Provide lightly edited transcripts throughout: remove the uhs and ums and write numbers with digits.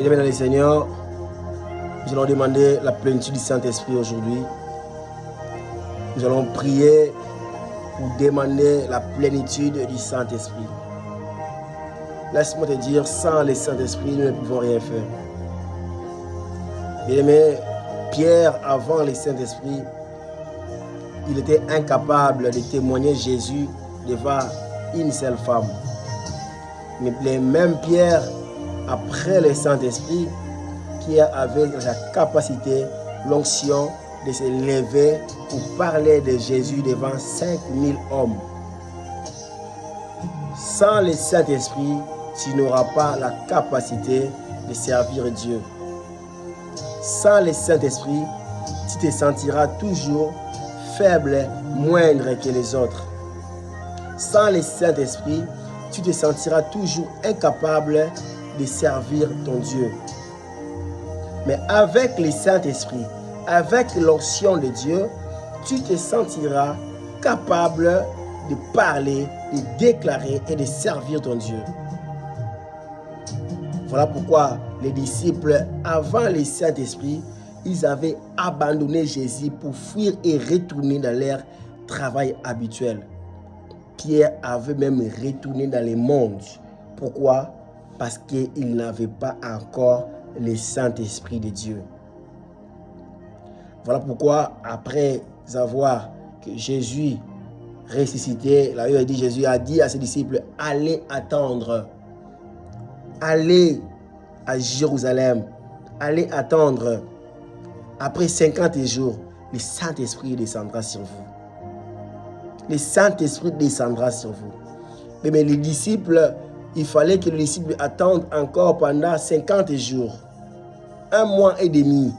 Mesdames et messieurs, Seigneur, nous allons demander la plénitude du Saint-Esprit aujourd'hui. Nous allons prier pour demander la plénitude du Saint-Esprit. Laisse-moi te dire, sans le Saint-Esprit, nous ne pouvons rien faire. Bien-aimé, Pierre, avant le Saint-Esprit, il était incapable de témoigner Jésus devant une seule femme. Mais les mêmes Pierre, après le Saint-Esprit, qui avait la capacité, l'onction de se lever pour parler de Jésus devant 5000 hommes. Sans le Saint-Esprit, tu n'auras pas la capacité de servir Dieu. Sans le Saint-Esprit, tu te sentiras toujours faible, moindre que les autres. Sans le Saint-Esprit, tu te sentiras toujours incapable de servir ton Dieu. Mais avec le Saint-Esprit, avec l'onction de Dieu, tu te sentiras capable de parler, de déclarer et de servir ton Dieu. Voilà pourquoi les disciples, avant le Saint-Esprit, ils avaient abandonné Jésus pour fuir et retourner dans leur travail habituel. Pierre avait même retourné dans le monde. Pourquoi? Parce qu'il n'avait pas encore le Saint-Esprit de Dieu. Voilà pourquoi, après avoir que Jésus ressuscité, la Bible dit, Jésus a dit à ses disciples, allez attendre. Allez à Jérusalem. Allez attendre. Après 50 jours, le Saint-Esprit descendra sur vous. Le Saint-Esprit descendra sur vous. Mais les disciples, il fallait que les disciples attendent encore pendant 50 jours. 1 mois et demi.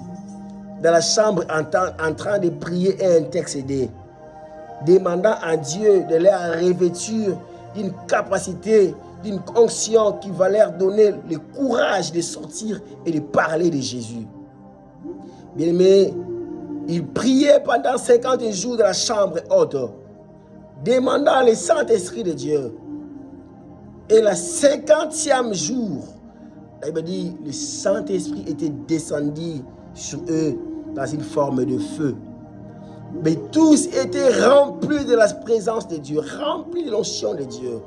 Dans la chambre, en train de prier et intercéder. Demandant à Dieu de leur revêtir d'une capacité, d'une onction qui va leur donner le courage de sortir et de parler de Jésus. Bien-aimé, ils priaient pendant 50 jours dans la chambre haute, demandant le Saint-Esprit de Dieu. Et le 50e jour, il m'a dit, le Saint-Esprit était descendu sur eux dans une forme de feu. Mais tous étaient remplis de la présence de Dieu, remplis de l'onction de Dieu.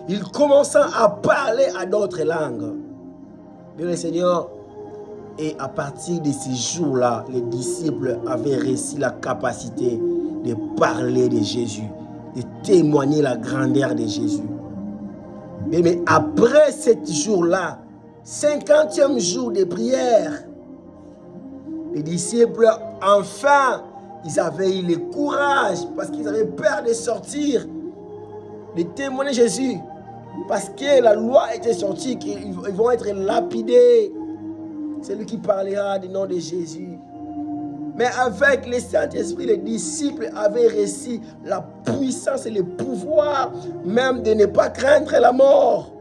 Ils commençaient à parler à d'autres langues. Bien le Seigneur, et à partir de ces jours-là, les disciples avaient reçu la capacité de parler de Jésus, de témoigner la grandeur de Jésus. Mais après ce jour-là, 50e jour de prière, les disciples, enfin, ils avaient eu le courage, parce qu'ils avaient peur de sortir, de témoigner Jésus, parce que la loi était sortie, qu'ils vont être lapidés. C'est lui qui parlera du nom de Jésus. Mais avec le Saint-Esprit, les disciples avaient reçu la puissance et le pouvoir même de ne pas craindre la mort.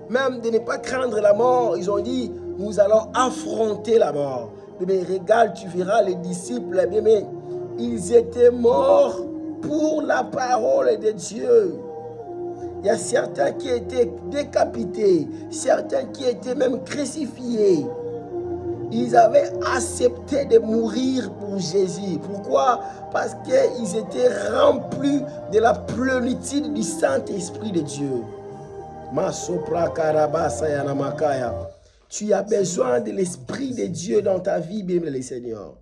Même de ne pas craindre la mort. Ils ont dit, nous allons affronter la mort. Mais regarde, tu verras les disciples, mais ils étaient morts pour la parole de Dieu. Il y a certains qui étaient décapités, certains qui étaient même crucifiés. Ils avaient accepté de mourir pour Jésus. Pourquoi? Parce qu'ils étaient remplis de la plénitude du Saint-Esprit de Dieu. Tu as besoin de l'Esprit de Dieu dans ta vie, bien le Seigneur.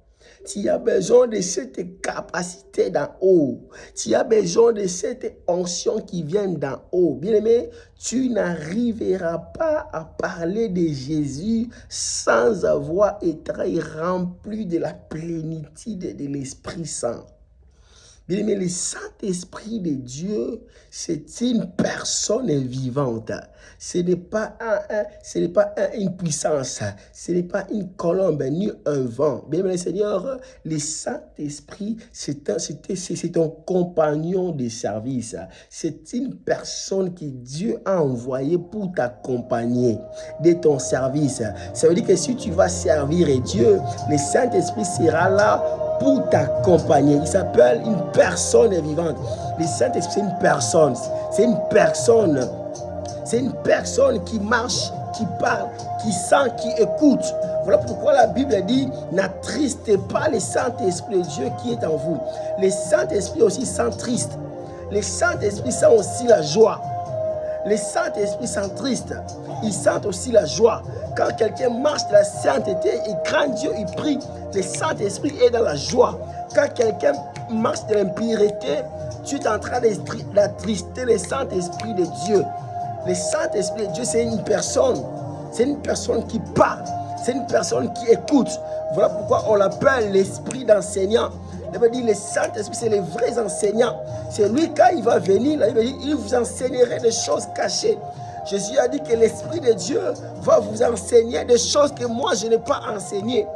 Tu as besoin de cette capacité d'en haut. Tu as besoin de cette onction qui vient d'en haut. Bien-aimé, tu n'arriveras pas à parler de Jésus sans avoir été rempli de la plénitude de l'Esprit Saint. Bien-aimé, le Saint-Esprit de Dieu, c'est une personne vivante. Ce n'est pas une puissance, ce n'est pas une colombe ni un vent. Bien-aimé Seigneur, le Saint-Esprit, c'est ton compagnon de service. C'est une personne que Dieu a envoyée pour t'accompagner de ton service. Ça veut dire que si tu vas servir Dieu, le Saint-Esprit sera là pour t'accompagner. Il s'appelle une personne vivante. Le Saint-Esprit, c'est une personne. C'est une personne qui marche qui parle, qui sent, qui écoute. Voilà pourquoi la Bible dit, n'attristez pas le Saint-Esprit de Dieu qui est en vous. Le Saint-Esprit aussi sent triste. Le Saint-Esprit sent aussi la joie. Le Saint-Esprit sent triste. Il sent aussi la joie. Quand quelqu'un marche de la sainteté, il craint Dieu, il prie. Le Saint-Esprit est dans la joie. Quand quelqu'un marche de l'impureté, tu es en train d'attrister le Saint-Esprit de Dieu. Le Saint-Esprit de Dieu, c'est une personne. C'est une personne qui parle. C'est une personne qui écoute. Voilà pourquoi on l'appelle l'esprit d'enseignant. Il veut dire le Saint-Esprit, c'est les vrais enseignants. C'est lui, quand il va venir, là, il va dire, il vous enseignerait des choses cachées. Jésus a dit que l'Esprit de Dieu va vous enseigner des choses que moi, je n'ai pas enseignées.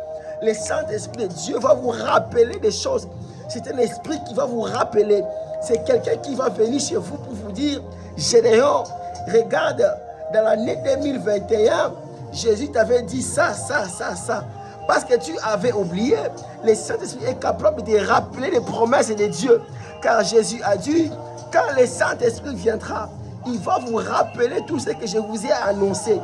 Le Saint-Esprit de Dieu va vous rappeler des choses. C'est un esprit qui va vous rappeler. C'est quelqu'un qui va venir chez vous pour vous dire, Gédéon, regarde, dans l'année 2021, Jésus t'avait dit ça. Parce que tu avais oublié, le Saint-Esprit est capable de rappeler les promesses de Dieu. Car Jésus a dit, quand le Saint-Esprit viendra, il va vous rappeler tout ce que je vous ai annoncé.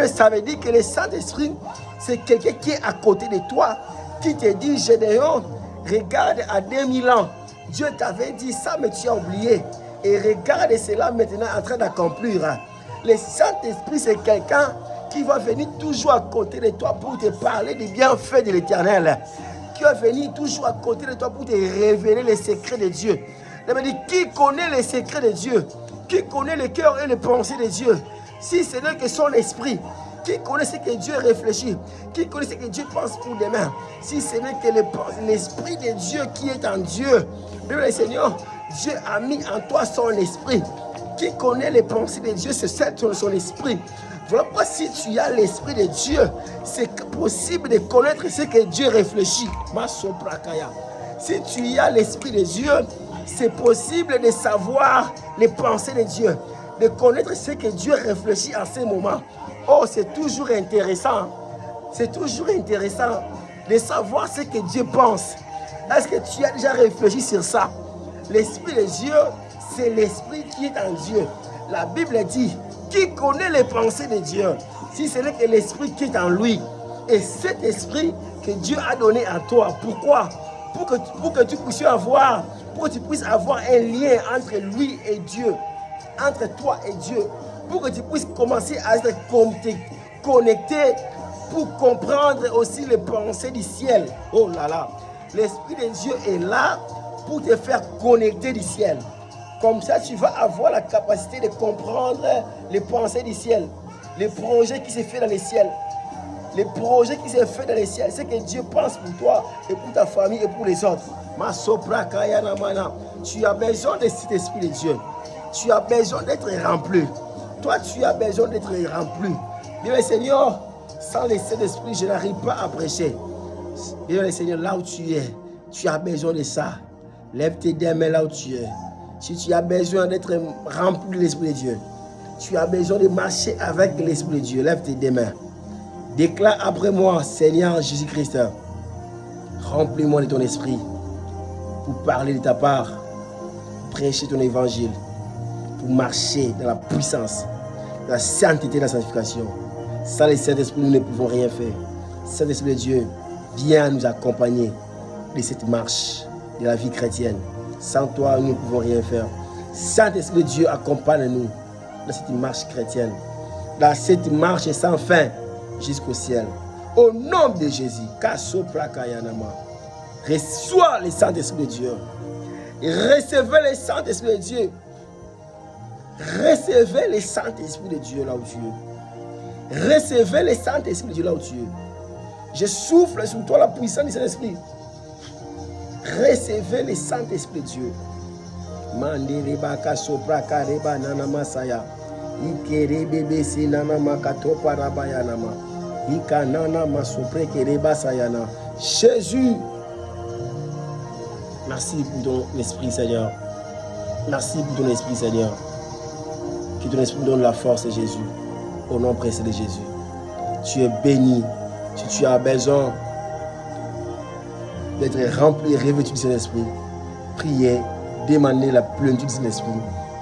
Ça veut dire que le Saint-Esprit, c'est quelqu'un qui est à côté de toi, qui te dit, Gédéon, regarde à 2000 ans, Dieu t'avait dit ça, mais tu as oublié. Et regarde cela maintenant en train d'accomplir. Le Saint-Esprit, c'est quelqu'un qui va venir toujours à côté de toi pour te parler des bienfaits de l'Éternel. Qui va venir toujours à côté de toi pour te révéler les secrets de Dieu. Ça veut dire, qui connaît les secrets de Dieu? Qui connaît le cœur et les pensées de Dieu? Si ce n'est que son esprit. Qui connaît ce que Dieu réfléchit? Qui connaît ce que Dieu pense pour demain? Si ce n'est que l'esprit de Dieu qui est en Dieu. Le Seigneur, Dieu a mis en toi son esprit. Qui connaît les pensées de Dieu, c'est son esprit. Voilà pourquoi si tu as l'esprit de Dieu, c'est possible de connaître ce que Dieu réfléchit. Si tu as l'esprit de Dieu, c'est possible de savoir les pensées de Dieu, de connaître ce que Dieu réfléchit en ce moment. Oh, c'est toujours intéressant. C'est toujours intéressant de savoir ce que Dieu pense. Est-ce que tu as déjà réfléchi sur ça? L'esprit de Dieu, c'est l'esprit qui est en Dieu. La Bible dit, qui connaît les pensées de Dieu, si ce n'est que l'esprit qui est en lui. Et cet esprit que Dieu a donné à toi. Pourquoi? Pour que tu puisses avoir un lien entre lui et Dieu. Entre toi et Dieu. Pour que tu puisses commencer à être connecté pour comprendre aussi les pensées du ciel. Oh là là. L'esprit de Dieu est là pour te faire connecter du ciel. Comme ça, tu vas avoir la capacité de comprendre les pensées du ciel, les projets qui se font dans le ciel. Les projets qui se font dans le ciel, c'est que Dieu pense pour toi et pour ta famille et pour les autres. Tu as besoin de cet esprit de Dieu. Tu as besoin d'être rempli. Toi, tu as besoin d'être rempli. Bien, Seigneur, sans le Saint-Esprit, je n'arrive pas à prêcher. Bien, Seigneur, là où tu es, tu as besoin de ça. Lève tes deux mains là où tu es. Si tu as besoin d'être rempli de l'Esprit de Dieu, tu as besoin de marcher avec l'Esprit de Dieu. Lève tes deux mains. Déclare après moi, Seigneur Jésus-Christ, remplis-moi de ton esprit pour parler de ta part, prêcher ton évangile, pour marcher dans la puissance, dans la sainteté, dans la sanctification. Sans le Saint-Esprit, nous ne pouvons rien faire. Saint-Esprit de Dieu, viens nous accompagner de cette marche de la vie chrétienne. Sans toi, nous ne pouvons rien faire. Saint-Esprit de Dieu, accompagne-nous dans cette marche chrétienne, dans cette marche sans fin jusqu'au ciel. Au nom de Jésus, reçois le Saint-Esprit de Dieu. Recevez le Saint-Esprit de Dieu. Recevez le Saint-Esprit de Dieu là où tu es. Recevez le Saint-Esprit de Dieu là où tu es. Je souffle sur toi la puissance du Saint-Esprit. Recevez le Saint-Esprit de Dieu. Jésus, merci pour ton esprit, Seigneur. Merci pour ton esprit, Seigneur. Que ton esprit donne la force, Jésus. Au nom précieux de Jésus. Tu es béni. Si tu as besoin d'être rempli et revêtu du Saint-Esprit, priez, demandez la plénitude du Saint-Esprit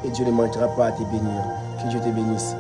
et Dieu ne manquera pas à te bénir. Que Dieu te bénisse.